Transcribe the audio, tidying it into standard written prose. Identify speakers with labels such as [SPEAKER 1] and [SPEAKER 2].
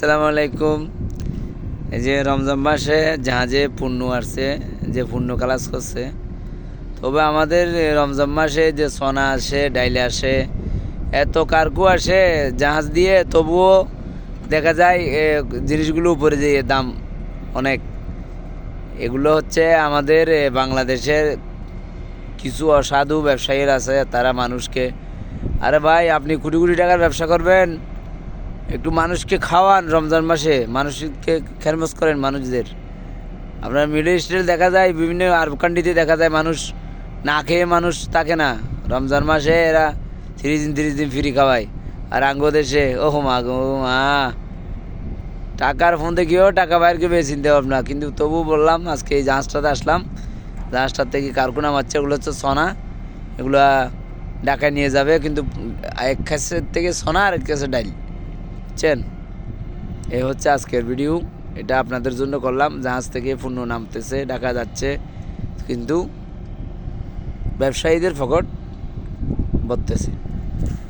[SPEAKER 1] আসসালামু আলাইকুম। এই যে রমজান মাসে জাহাজে পণ্য আসছে, যে পণ্য কালাস করছে, তবে আমাদের রমজান মাসে যে সোনা আসে, ডাইলে আসে, এত কার্গো আসে জাহাজ দিয়ে, তবুও দেখা যায় জিনিসগুলো উপরে যে দাম অনেক। এগুলো হচ্ছে আমাদের বাংলাদেশের কিছু অসাধু ব্যবসায়ীরা আছে, তারা মানুষকে, আরে ভাই আপনি কোটি কোটি টাকার ব্যবসা করবেন, একটু মানুষকে খাওয়ান, রমজান মাসে মানুষকে খেরমোস করেন মানুষদের। আপনার মিডল ইস্টের দেখা যায়, বিভিন্ন আরব কান্ট্রিতে দেখা যায় মানুষ না খেয়ে মানুষ থাকে না, রমজান মাসে এরা 30 দিন ফ্রি খাওয়ায়। আর আঙ্গ দেশে ও মা গো মা, টাকার ফোন থেকেও টাকা বাইরকে পেয়ে চিনতে ভাবনা। কিন্তু তবু বললাম আজকে এই জাহাজটাতে আসলাম, জাহাজটার থেকে কারকুনা মারছে, এগুলো হচ্ছে সোনা, এগুলা ঢাকায় নিয়ে যাবে। কিন্তু এক কাছের থেকে সোনা আর এক কাছে ডাইল, বুঝছেন? এই হচ্ছে আজকের ভিডিও, এটা আপনাদের জন্য করলাম। জাহাজ থেকে পণ্য নামতেছে, ঢাকা যাচ্ছে, কিন্তু ব্যবসায়ীদের ফকট বলতেছে।